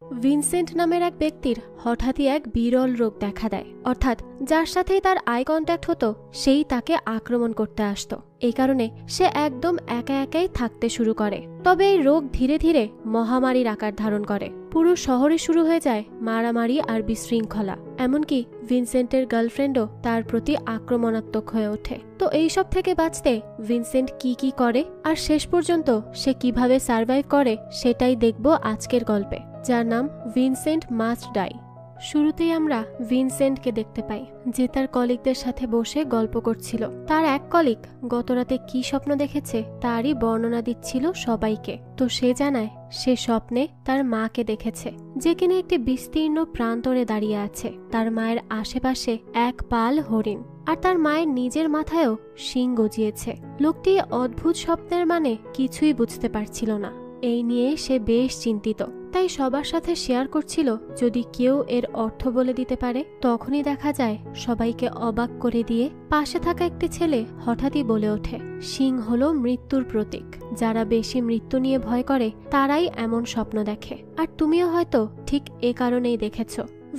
Vincent নামের এক ব্যক্তির হঠাৎই এক বিরল রোগ দেখা দেয়, অর্থাৎ যার সাথেই তার আই কন্ট্যাক্ট হতো সেই তাকে আক্রমণ করতে আসতো। এই কারণে সে একদম একা একাই থাকতে শুরু করে। তবে এই রোগ ধীরে ধীরে মহামারীর আকার ধারণ করে। পুরো শহরে শুরু হয়ে যায় মারামারি আর বিশৃঙ্খলা। এমনকি ভিনসেন্টের গার্লফ্রেন্ডও তার প্রতি আক্রমণাত্মক হয়ে ওঠে। তো এইসব থেকে বাঁচতে ভিনসেন্ট কি করে আর শেষ পর্যন্ত সে কিভাবে সার্ভাইভ করে সেটাই দেখব আজকের গল্পে, যার নাম ভিনসেন্ট মাস্ট ডাই। শুরুতেই আমরা ভিনসেন্টকে দেখতে পাই, যে তার কলিগদের সাথে বসে গল্প করছিল। তার এক কলিগ গতরাতে কি স্বপ্ন দেখেছে তারই বর্ণনা দিচ্ছিল সবাইকে। তো সে জানায় সে স্বপ্নে তার মাকে দেখেছে, যে কিনা একটি বিস্তীর্ণ প্রান্তরে দাঁড়িয়ে আছে। তার মায়ের আশেপাশে এক পাল হরিণ, আর তার মায়ের নিজের মাথায়ও শিং গজিয়েছে। লোকটি অদ্ভুত স্বপ্নের মানে কিছুই বুঝতে পারছিল না। এই নিয়ে সে বেশ চিন্তিত, তাই সবার সাথে শেয়ার করছিল যদি কেউ এর অর্থ বলে দিতে পারে। তখনই দেখা যায় সবাইকে অবাক করে দিয়ে পাশে থাকা একটি ছেলে হঠাৎই বলে ওঠে, শিং হলো মৃত্যুর প্রতীক। যারা বেশি মৃত্যু নিয়ে ভয় করে তারাই এমন স্বপ্ন দেখে, আর তুমিও হয়তো ঠিক এ কারণেই দেখেছ।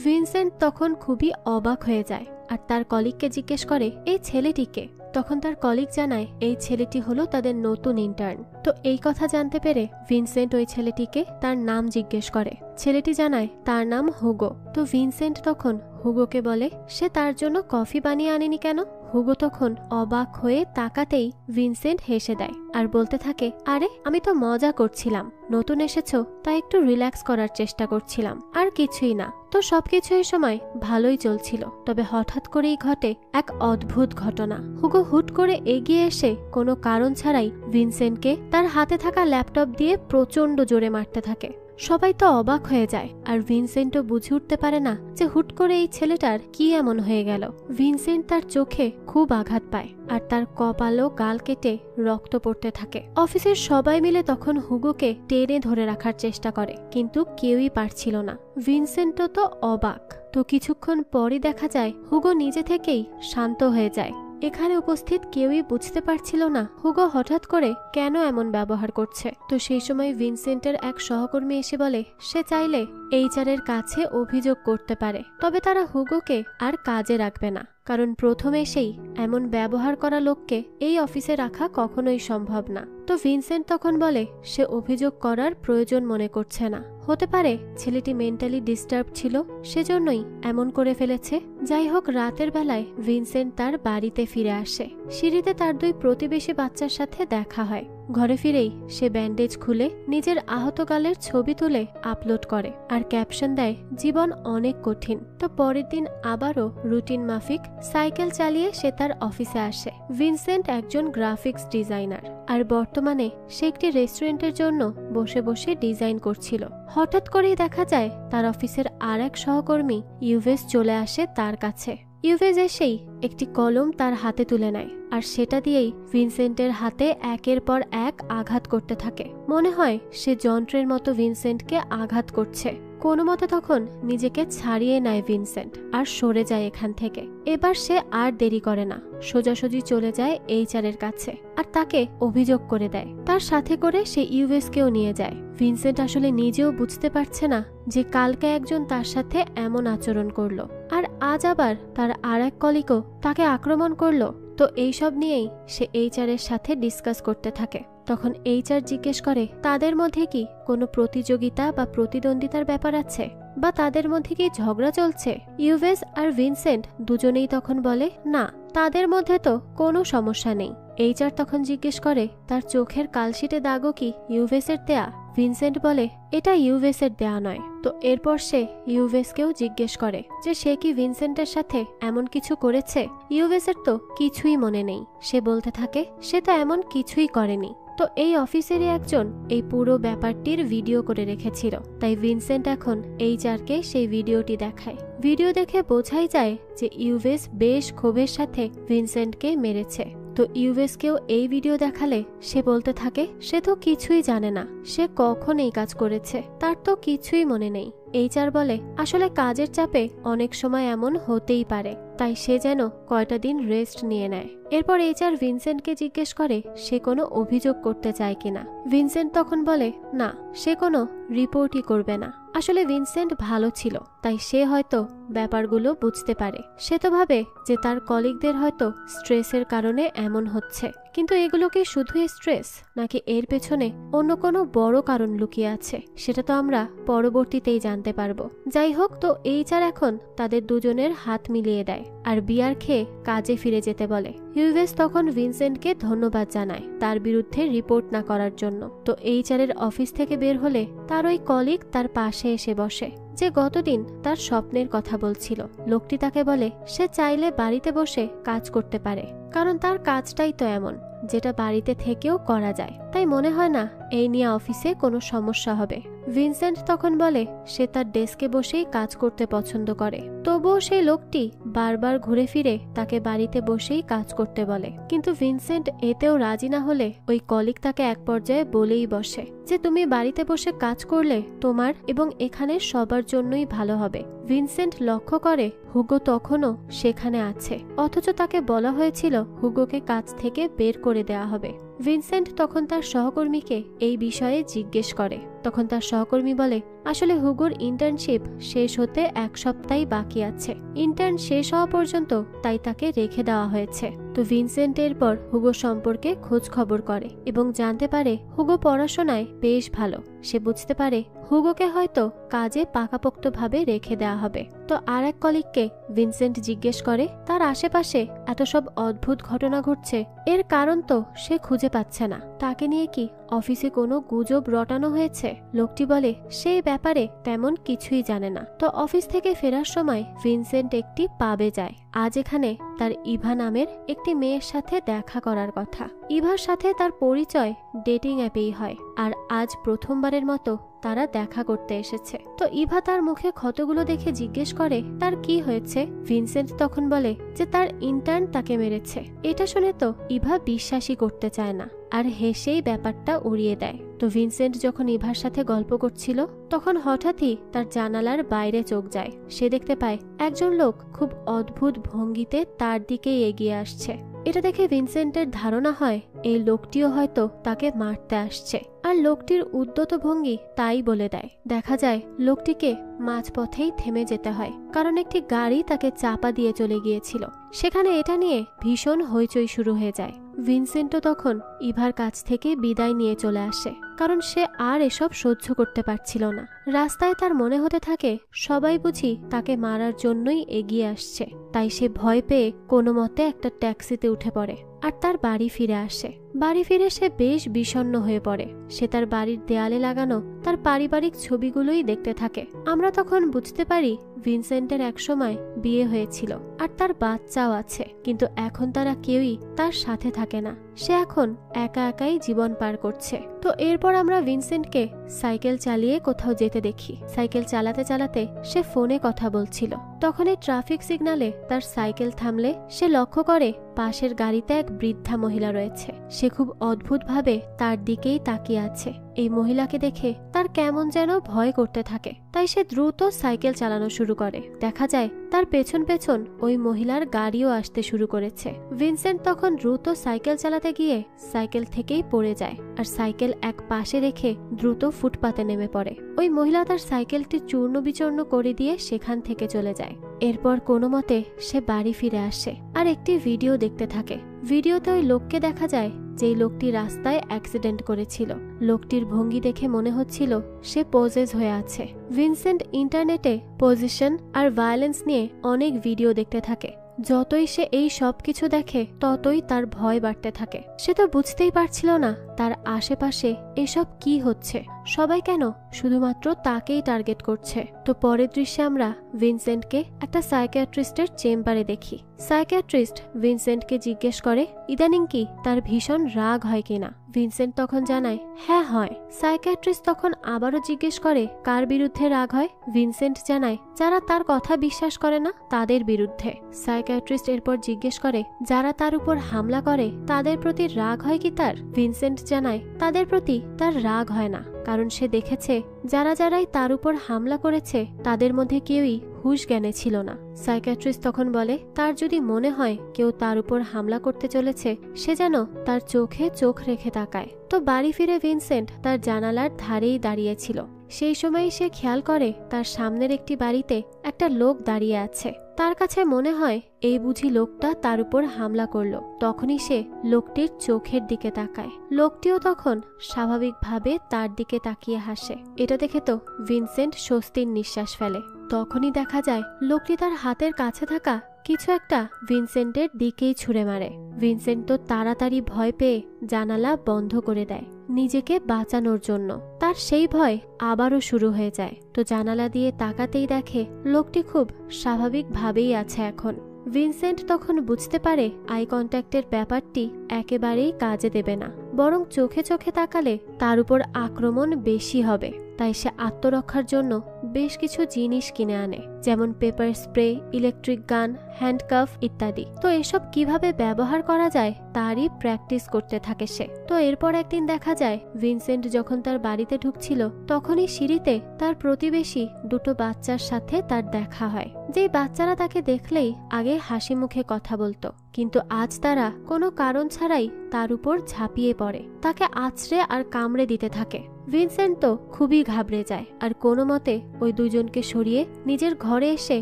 ভিনসেন্ট তখন খুবই অবাক হয়ে যায় আর তার কলিগকে জিজ্ঞেস করে এই ছেলেটিকে। তখন তার কলিগ জানায় এই ছেলেটি হলো তাদের নতুন ইন্টার্ন। তো এই কথা জানতে পেরে ভিনসেন্ট ওই ছেলেটিকে তার নাম জিজ্ঞেস করে। ছেলেটি জানায় তার নাম হুগো। তো ভিনসেন্ট তখন হুগোকে বলে সে তার জন্য কফি বানিয়ে আনেনি কেন। হুগো তখন অবাক হয়ে তাকাতেই ভিনসেন্ট হেসে দেয় আর বলতে থাকে, আরে আমি তো মজা করছিলাম, নতুন এসেছো তাই একটু রিল্যাক্স করার চেষ্টা করছিলাম, আর কিছুই না। তো সবকিছু এই সময় ভালোই চলছিল, তবে হঠাৎ করেই ঘটে এক অদ্ভুত ঘটনা। হুগো হুট করে এগিয়ে এসে কোনো কারণ ছাড়াই ভিনসেন্টকে তার হাতে থাকা ল্যাপটপ দিয়ে প্রচন্ড জোরে মারতে থাকে। সবাই তো অবাক হয়ে যায়, আর ভিনসেন্টও বুঝে উঠতে পারে না যে হুট করে এই ছেলেটার কি এমন হয়ে গেল। ভিনসেন্ট তার চোখে খুব আঘাত পায় আর তার কপাল ও গাল কেটে রক্ত পড়তে থাকে। অফিসের সবাই মিলে তখন হুগোকে টেনে ধরে রাখার চেষ্টা করে, কিন্তু কেউই পারছিল না। ভিনসেন্টও তো অবাক। তো কিছুক্ষণ পরই দেখা যায় হুগো নিজে থেকেই শান্ত হয়ে যায়। এখানে উপস্থিত কেউই বুঝতে পারছিল না হুগো হঠাৎ করে কেন এমন ব্যবহার করছে। তো সেই সময় ভিনসেন্টের এক সহকর্মী এসে বলে সে চাইলে এইচআর এর কাছে অভিযোগ করতে পারে, তবে তারা হুগোকে আর কাজে রাখবে না, কারণ প্রথমে এসেই এমন ব্যবহার করা লোককে এই অফিসে রাখা কখনোই সম্ভব না। তো ভিনসেন্ট তখন বলে সে অভিযোগ করার প্রয়োজন মনে করছে না। হতে পারে ছেলেটি মেন্টালি ডিস্টার্ব ছিল, সেজন্যই এমন করে ফেলেছে। যাই হোক, রাতের বেলায় ভিনসেন্ট তার বাড়িতে ফিরে আসে। সিঁড়িতে তার দুই প্রতিবেশী বাচ্চার সাথে দেখা হয়। ঘরে ফিরেই সে ব্যান্ডেজ খুলে নিজের আহত গালের ছবি তুলে আপলোড করে আর ক্যাপশন দেয় জীবন অনেক কঠিন। তো পরের দিন আবারও রুটিন মাফিক সাইকেল চালিয়ে সে তার অফিসে আসে। ভিনসেন্ট একজন গ্রাফিক্স ডিজাইনার, আর বর্তমানে সে একটি রেস্টুরেন্টের জন্য বসে বসে ডিজাইন করছিল। হঠাৎ করেই দেখা যায় তার অফিসের আর এক সহকর্মী ইউভেস চলে আসে তার কাছে। ইউভেস এসেই একটি কলম তার হাতে তুলে নেয়, আর সেটা দিয়েই ভিনসেন্টের হাতে একের পর এক আঘাত করতে থাকে। মনে হয় সে যন্ত্রের মতো ভিনসেন্টকে আঘাত করছে। কোনো মতে তখন নিজেকে ছাড়িয়ে নেয় ভিনসেন্ট আর সরে যায় এখান থেকে। এবার সে আর দেরি করে না, সোজাসুজি চলে যায় এইচআর এর কাছে আর তাকে অভিযোগ করে দেয়। তার সাথে করে সে ইউএসকেও নিয়ে যায়। ভিনসেন্ট আসলে নিজেও বুঝতে পারছে না যে কালকে একজন তার সাথে এমন আচরণ করলো, আর আজ আবার তার আর এক কলিগও তাকে আক্রমণ করলো। তো এইসব নিয়েই সে এইচআর এর সাথে ডিসকাস করতে থাকে। তখন এইচআর জিজ্ঞেস করে তাদের মধ্যে কি কোনো প্রতিযোগিতা বা প্রতিদ্বন্দ্বিতার ব্যাপার আছে, বা তাদের মধ্যে কি ঝগড়া চলছে। ইউভেস আর ভিনসেন্ট দুজনেই তখন বলে না, তাদের মধ্যে তো কোনো সমস্যা নেই। এইচআর তখন জিজ্ঞেস করে তার চোখের কালশিটে দাগও কি ইউভেসের দেয়া। ভিনসেন্ট বলে এটা ইউভেসের দেয়া নয়। তো এরপর সে ইউভেসকেও জিজ্ঞেস করে যে সে কি ভিনসেন্টের সাথে এমন কিছু করেছে। ইউভেসের তো কিছুই মনে নেই। সে বলতে থাকে সে তো এমন কিছুই করেনি। তো এই অফিসেরই একজন এই পুরো ব্যাপারটির ভিডিও করে রেখেছিল, তাই ভিনসেন্ট এখন এইচআরকে সেই ভিডিওটি দেখায়। ভিডিও দেখে বোঝাই যায় যে ইউভেস বেশ ক্ষোভের সাথে ভিনসেন্টকে মেরেছে। তো ইউভেসকেও এই ভিডিও দেখালে সে বলতে থাকে সে তো কিছুই জানে না, সে কখন এই কাজ করেছে, তার তো কিছুই মনে নেই। এইচআর বলে আসলে কাজের চাপে অনেক সময় এমন হতেই পারে, তাই সে যেন কয়টা দিন রেস্ট নিয়ে নেয়। এরপর এইচআর ভিনসেন্টকে জিজ্ঞেস করে সে কোনো অভিযোগ করতে চায় কিনা। ভিনসেন্ট তখন বলে না, সে কোনো রিপোর্টই করবে না। আসলে ভিনসেন্ট ভালো ছিল, তাই সে হয়তো ব্যাপারগুলো বুঝতে পারে। সে তো ভাবে যে তার কলিগদের হয়তো স্ট্রেসের কারণে এমন হচ্ছে, কিন্তু এগুলো কি শুধুই স্ট্রেস, নাকি এর পেছনে অন্য কোনো বড় কারণ লুকিয়ে আছে, সেটা তো আমরা পরবর্তীতেই জানতে পারবো। যাই হোক, তো এইচআর এখন তাদের দুজনের হাত মিলিয়ে দেয় আর বিয়ার খেয়ে কাজে ফিরে যেতে বলে। হিউভেস তখন ভিনসেন্টকে ধন্যবাদ জানায় তার বিরুদ্ধে রিপোর্ট না করার জন্য। তো এইচআরের অফিস থেকে বের হলে তার ওই কলিগ তার পাশে এসে বসে, যে গতদিন তার স্বপ্নের কথা বলছিল। লোকটি তাকে বলে সে চাইলে বাড়িতে বসে কাজ করতে পারে, কারণ তার কাজটাই তো এমন যেটা বাড়িতে থেকেও করা যায়, তাই মনে হয় না এই নিয়ে অফিসে কোনো সমস্যা হবে। ভিনসেন্ট তখন বলে সে তার ডেস্কে বসেই কাজ করতে পছন্দ করে। তবুও সেই লোকটি বারবার ঘুরে ফিরে তাকে বাড়িতে বসেই কাজ করতে বলে, কিন্তু ভিনসেন্ট এতেও রাজি না হলে ওই কলিগ তাকে এক পর্যায়ে বলেই বসে যে তুমি বাড়িতে বসে কাজ করলে তোমার এবং এখানে সবার জন্যই ভালো হবে। ভিনসেন্ট লক্ষ্য করে হুগো তখনও সেখানে আছে, অথচ তাকে বলা হয়েছিল হুগোকে কাজ থেকে বের করে দেওয়া হবে। ভিনসেন্ট তখন তার সহকর্মীকে এই বিষয়ে জিজ্ঞেস করে। তখন তার সহকর্মী বলে আসলে হুগোর ইন্টার্নশিপ শেষ হতে 1 সপ্তাহ বাকি আছে, ইন্টার্ন শেষ হওয়া পর্যন্ত তাই তাকে রেখে দেওয়া হয়েছে। তো ভিনসেন্ট এরপর হুগো সম্পর্কে খোঁজ খবর করে এবং জানতে পারে হুগো পড়াশোনায় বেশ ভালো। সে বুঝতে পারে হুগোকে হয়তো কাজে পাকাপোক্তভাবে রেখে দেওয়া হবে। তো আর এক কলিগকে ভিনসেন্ট জিজ্ঞেস করে তার আশেপাশে এত সব অদ্ভুত ঘটনা ঘটছে, এর কারণ তো সে খুঁজে পাচ্ছে না। তাকে নিয়ে কি অফিসে কোনো গুজব রটানো হয়েছে? লোকটি বলে সেই ব্যাপারে তেমন কিছুই জানে না। তো অফিস থেকে ফেরার সময় ভিনসেন্ট একটি পাবে যায়। আজ এখানে তার ইভা নামের একটি মেয়ের সাথে দেখা করার কথা। ইভার সাথে তার পরিচয় ডেটিং অ্যাপেই হয়, আর আজ প্রথমবারের মতো তারা দেখা করতে এসেছে। তো ইভা তার মুখে ক্ষতগুলো দেখে জিজ্ঞেস করে তার কি হয়েছে। ভিনসেন্ট তখন বলে যে তার ইন্টার্ন তাকে মেরেছে। এটা শুনে তো ইভা বিশ্বাসই করতে চায় না আর হেসেই ব্যাপারটা উড়িয়ে দেয়। তো ভিনসেন্ট যখন ইভার সাথে গল্প করছিল তখন হঠাৎই তার জানালার বাইরে চোখ যায়। সে দেখতে পায় একজন লোক খুব অদ্ভুত ভঙ্গিতে তার দিকেই এগিয়ে আসছে। এটা দেখে ভিনসেন্টের ধারণা হয় এই লোকটিও হয়তো তাকে মারতে আসছে, আর লোকটির উদ্যত ভঙ্গি তাই বলে দেয়। দেখা যায় লোকটিকে মাঝপথেই থেমে যেতে হয়, কারণ একটি গাড়ি তাকে চাপা দিয়ে চলে গিয়েছিল। সেখানে এটা নিয়ে ভীষণ হইচই শুরু হয়ে যায়। ভিনসেন্টও তখন ইভার কাছ থেকে বিদায় নিয়ে চলে আসে, কারণ সে আর এসব সহ্য করতে পারছিল না। রাস্তায় তার মনে হতে থাকে সবাই বুঝি তাকে মারার জন্যই এগিয়ে আসছে, তাই সে ভয় পেয়ে কোনো মতে একটা ট্যাক্সিতে উঠে পড়ে আর তার বাড়ি ফিরে আসে। বাড়ি ফিরে সে বেশ বিষণ্ণ হয়ে পড়ে। সে তার বাড়ির দেয়ালে লাগানো তার পারিবারিক ছবিগুলোই দেখতে থাকে। আমরা তখন বুঝতে পারি ভিনসেন্টের একসময় বিয়ে হয়েছিল আর তার বাচ্চাও আছে, কিন্তু এখন তারা কেউই তার সাথে থাকে না। সে এখন একা একাই জীবন পার করছে। তো এরপর আমরা ভিনসেন্টকে সাইকেল চালিয়ে কোথাও যেতে দেখি। সাইকেল চালাতে চালাতে সে ফোনে কথা বলছিল। তখন এই ট্রাফিক সিগনালে তার সাইকেল থামলে সে লক্ষ্য করে পাশের গাড়িতে এক বৃদ্ধা মহিলা রয়েছে। সে খুব অদ্ভুতভাবে তার দিকেই তাকিয়ে আছে। এই মহিলাকে দেখে তার কেমন যেন ভয় করতে থাকে, তাই সে দ্রুত সাইকেল চালানো শুরু করে। দেখা যায় তার পেছন পেছন ওই মহিলার গাড়িও আসতে শুরু করেছে। ভিনসেন্ট তখন দ্রুত সাইকেল চালাতে গিয়ে সাইকেল থেকেই পড়ে যায় আর সাইকেল এক পাশে রেখে দ্রুত ফুটপাতে নেমে পড়ে। ওই মহিলা তার সাইকেলটি চূর্ণ বিচূর্ণ করে দিয়ে সেখান থেকে চলে যায়। এরপর কোনো মতে সে বাড়ি ফিরে আসে আর একটি ভিডিও দেখতে থাকে। ভিডিওতে ওই লোককে দেখা যায় যেই লোকটি রাস্তায় অ্যাক্সিডেন্ট করেছিল। লোকটির ভঙ্গি দেখে মনে হচ্ছিল সে পজেস হয়ে আছে। ভিনসেন্ট ইন্টারনেটে পজিশন আর ভায়োলেন্স নিয়ে অনেক ভিডিও দেখতে থাকে। যতই সে এই সব কিছু দেখে ততই তার ভয় বাড়তে থাকে। সে তো বুঝতেই পারছিল না তার আশেপাশে এসব কি হচ্ছে, সবাই কেন শুধুমাত্র তাকেই টার্গেট করছে। তো পরের দৃশ্যে আমরা ভিনসেন্টকে একটা সাইকিয়াট্রিস্টের চেম্বারে দেখি। সাইকিয়াট্রিস্ট ভিনসেন্টকে জিজ্ঞেস করে ইদানিং কি তার ভীষণ রাগ হয় কিনা। ভিনসেন্ট তখন জানায় হ্যাঁ হয়। সাইকিয়াট্রিস্ট তখন আবারও জিজ্ঞেস করে কার বিরুদ্ধে রাগ হয়। ভিনসেন্ট জানায় যারা তার কথা বিশ্বাস করে না তাদের বিরুদ্ধে। সাইকিয়াট্রিস্ট এরপর জিজ্ঞেস করে যারা তার উপর হামলা করে তাদের প্রতি রাগ হয় কি তার। ভিনসেন্ট জানায় তাদের প্রতি তার রাগ হয় না, কারণ সে দেখেছে যারাই তার উপর হামলা করেছে তাদের মধ্যে কেউই হুঁশ জ্ঞানে ছিল না। সাইকিয়াট্রিস্ট তখন বলে তার যদি মনে হয় কেউ তার উপর হামলা করতে চলেছে সে যেন তার চোখে চোখ রেখে তাকায়। তো বাড়ি ফিরে ভিনসেন্ট তার জানালার ধারেই দাঁড়িয়েছিল। সেই সময় সে খেয়াল করে তার সামনের একটি বাড়িতে একটা লোক দাঁড়িয়ে আছে। তার কাছে মনে হয় এই বুঝি লোকটা তার উপর হামলা করলো। তখনই সে লোকটির চোখের দিকে তাকায়। লোকটিও তখন স্বাভাবিকভাবে তার দিকে তাকিয়ে হাসে। এটা দেখে তো ভিনসেন্ট স্বস্তির নিঃশ্বাস ফেলে। তখনই দেখা যায় লোকটি তার হাতের কাছে থাকা কিছু একটা ভিনসেন্টের দিকেই ছুঁড়ে মারে। ভিনসেন্ট তো তাড়াতাড়ি ভয় পেয়ে জানালা বন্ধ করে দেয় নিজেকে বাঁচানোর জন্য। তার সেই ভয় আবারও শুরু হয়ে যায়। তো জানালা দিয়ে তাকাতেই দেখে লোকটি খুব স্বাভাবিকভাবেই আছে এখন। ভিনসেন্ট তখন বুঝতে পারে আই কন্ট্যাক্টের ব্যাপারটি একেবারেই কাজে দেবে না, বরং চোখে চোখে তাকালে তার উপর আক্রমণ বেশি হবে। তাই সে আত্মরক্ষার জন্য বেশ কিছু জিনিস কিনে আনে, যেমন পেপার স্প্রে, ইলেকট্রিক গান, হ্যান্ডকাফ ইত্যাদি। তো এসব কিভাবে ব্যবহার করা যায় তারই প্র্যাকটিস করতে থাকে সে। তো এরপর একদিন দেখা যায় ভিনসেন্ট যখন তার বাড়িতে ঢুকছিল তখনই সিঁড়িতে তার প্রতিবেশী দুটো বাচ্চার সাথে তার দেখা হয়। যেই বাচ্চারা তাকে দেখলেই আগে হাসি মুখে কথা বলতো, কিন্তু আজ তারা কোনো কারণ ছাড়াই তার উপর ঝাঁপিয়ে পড়ে, তাকে আছড়ে আর কামড়ে দিতে থাকে। ভিনসেন্ট তো খুবই ঘাবড়ে যায় আর কোনো মতে ওই দুজনকে সরিয়ে নিজের ঘরে এসে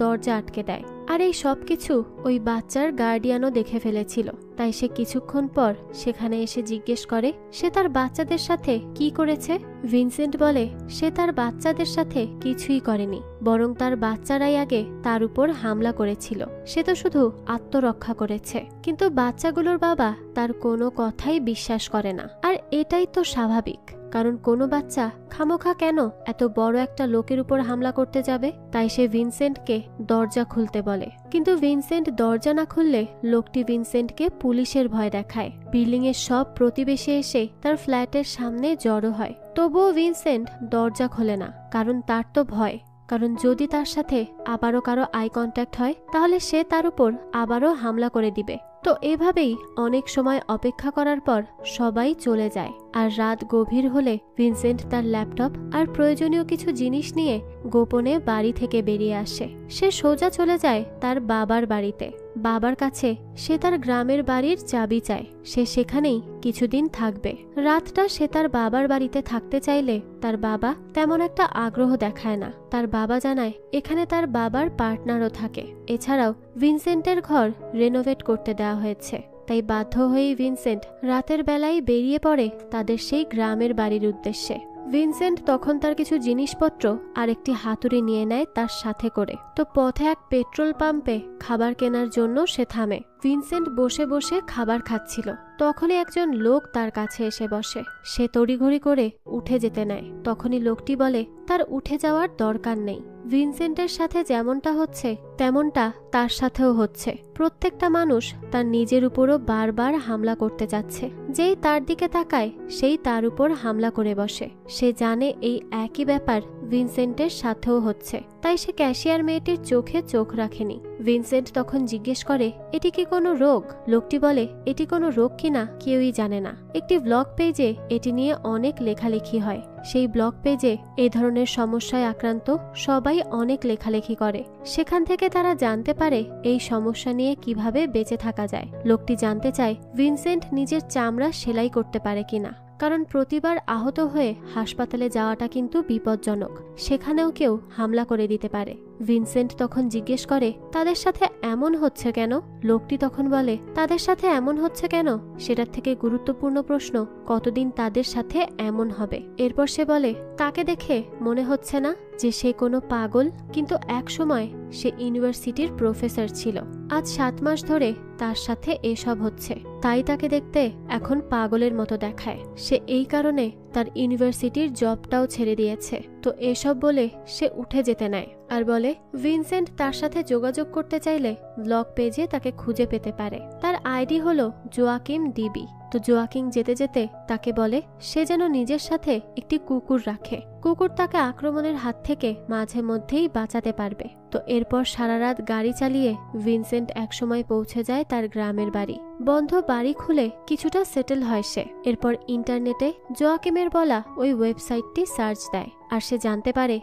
দরজা আটকে দেয়। আর এই সবকিছু ওই বাচ্চার গার্ডিয়ানও দেখে ফেলেছিল। তাই সে কিছুক্ষণ পর সেখানে এসে জিজ্ঞেস করে সে তার বাচ্চাদের সাথে কি করেছে। ভিনসেন্ট বলে সে তার বাচ্চাদের সাথে কিছুই করেনি, বরং তার বাচ্চারাই আগে তার উপর হামলা করেছিল। সে তো শুধু আত্মরক্ষা করেছে। কিন্তু বাচ্চাগুলোর বাবা তার কোনো কথাই বিশ্বাস করে না। আর এটাই তো স্বাভাবিক, কারণ কোনো বাচ্চা খামোখা কেন এত বড় একটা লোকের উপর হামলা করতে যাবে। তাই সে ভিনসেন্টকে দরজা খুলতে বলে, কিন্তু ভিনসেন্ট দরজা না খুললে লোকটি ভিনসেন্টকে পুলিশের ভয় দেখায়। বিল্ডিং এর সব প্রতিবেশী এসে তার ফ্ল্যাটের সামনে জড়ো হয়। তবুও ভিনসেন্ট দরজা খোলে না, কারণ তার তো ভয়। কারণ যদি তার সাথে আবারও কারো আই কন্ট্যাক্ট হয় তাহলে সে তার উপর আবারও হামলা করে দিবে। তো এভাবেই অনেক সময় অপেক্ষা করার পর সবাই চলে যায়। আর রাত গভীর হলে ভিনসেন্ট তার ল্যাপটপ আর প্রয়োজনীয় কিছু জিনিস নিয়ে গোপনে বাড়ি থেকে বেরিয়ে আসে। সে সোজা চলে যায় তার বাবার বাড়িতে। বাবার কাছে সে তার গ্রামের বাড়ির চাবি চায়। সে সেখানেই কিছুদিন থাকবে। রাতটা সে তার বাবার বাড়িতে থাকতে চাইলে তার বাবা তেমন একটা আগ্রহ দেখায় না। তার বাবা জানায় এখানে তার বাবার পার্টনারও থাকে। এছাড়াও ভিনসেন্টের ঘর রেনোভেট করতে দেওয়া হয়েছে। তাই বাধ্য হয়েই ভিনসেন্ট রাতের বেলায় বেরিয়ে পড়ে তাদের সেই গ্রামের বাড়ির উদ্দেশ্যে। ভিনসেন্ট তখন তার কিছু জিনিসপত্র আর একটি হাতুড়ি নিয়ে নেয় তার সাথে করে। তো পথে এক পেট্রোল পাম্পে খাবার কেনার জন্য সে থামে। ভিনসেন্ট বসে বসে খাবার খাচ্ছিল। তখনই একজন লোক তার কাছে এসে বসে। সে তড়িঘড়ি করে উঠে যেতে নেয়। তখনই লোকটি বলে তার উঠে যাওয়ার দরকার নেই। ভিনসেন্টের সাথে যেমনটা হচ্ছে তেমনটা তার সাথেও হচ্ছে। প্রত্যেকটা মানুষ তার নিজের উপরও বারবার হামলা করতে যাচ্ছে। যেই তার দিকে তাকায় সেই তার উপর হামলা করে বসে। সে জানে এই একই ব্যাপার ভিনসেন্টের সাথেও হচ্ছে। তাই সে ক্যাশিয়ার মেয়েটির চোখে চোখ রাখেনি। ভিনসেন্ট তখন জিজ্ঞেস করে এটি কি কোনো রোগ? লোকটি বলে এটি কোনো রোগ কিনা কেউই জানে না। একটি ব্লগ পেজে এটি নিয়ে অনেক লেখালেখি হয়। সেই ব্লগ পেজে এই ধরনের সমস্যায় আক্রান্ত সবাই অনেক লেখালেখি করে। সেখান থেকে তারা জানতে পারে এই সমস্যা নিয়ে কিভাবে বেঁচে থাকা যায়। লোকটি জানতে চায় ভিনসেন্ট নিজের চামড়া সেলাই করতে পারে কিনা, কারণ প্রতিবার আহত হয়ে হাসপাতালে যাওয়াটা কিন্তু বিপজ্জনক। সেখানেও কেউ হামলা করে দিতে পারে। ভিনসেন্ট তখন জিজ্ঞেস করে তাদের সাথে এমন হচ্ছে কেন? লোকটি তখন বলে তাদের সাথে এমন হচ্ছে কেন সেটার থেকে গুরুত্বপূর্ণ প্রশ্ন কতদিন তাদের সাথে এমন হবে। এরপর সে বলে তাকে দেখে মনে হচ্ছে না যে সে কোনো পাগল, কিন্তু এক সময় সে ইউনিভার্সিটির প্রফেসর ছিল। আজ 7 মাস ধরে তার সাথে এসব হচ্ছে, তাই তাকে দেখতে এখন পাগলের মতো দেখায়। সে এই কারণে তার ইউনিভার্সিটির জবটাও ছেড়ে দিয়েছে। তো এসব বলে সে উঠে যেতে নেয় আর বলে ভিনসেন্ট তার সাথে যোগাযোগ করতে চাইলে ব্লগ পেজে তাকে খুঁজে পেতে পারে। তার আইডি হলো জোয়াকিম ডিবি। তো জোয়াকিম যেতে যেতে তাকে বলে সে যেন নিজের সাথে একটি কুকুর রাখে। কুকুর তাকে আক্রমণের হাত থেকে মাঝে মধ্যেই বাঁচাতে পারবে। তো এরপর সারা রাত গাড়ি চালিয়ে ভিনসেন্ট একসময় পৌঁছে যায় তার গ্রামের বাড়ি। বন্ধ বাড়ি খুলে কিছুটা সেটেল হয় সে। এরপর ইন্টারনেটে জোয়াকিমের বলা ওই ওয়েবসাইটটি সার্চ দেয় আর সে জানতে পারে